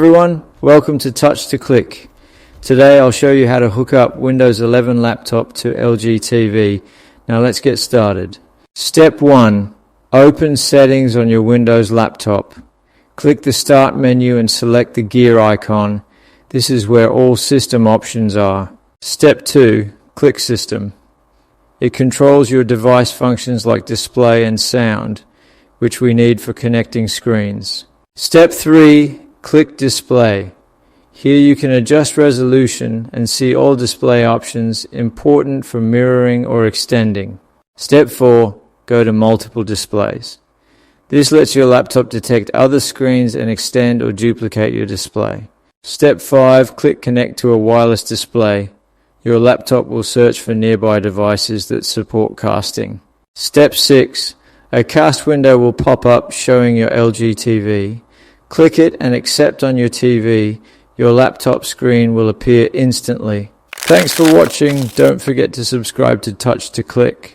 everyone, welcome to Touch to Click. Today I'll show you how to hook up Windows 11 laptop to LG TV. Now let's get started. Step 1. Open Settings on your Windows laptop. Click the Start menu and select the gear icon. This is where all system options are. Step 2. Click System. It controls your device functions like display and sound, which we need for connecting screens. Step 3. Click Display. Here you can adjust resolution and see all display options important for mirroring or extending. Step 4. Go to Multiple Displays. This lets your laptop detect other screens and extend or duplicate your display. Step 5. Click Connect to a wireless display. Your laptop will search for nearby devices that support casting. Step 6. A cast window will pop up showing your LG TV. Click it and accept on your TV. Your laptop screen will appear instantly. Thanks for watching. Don't forget to subscribe to Touch to Click.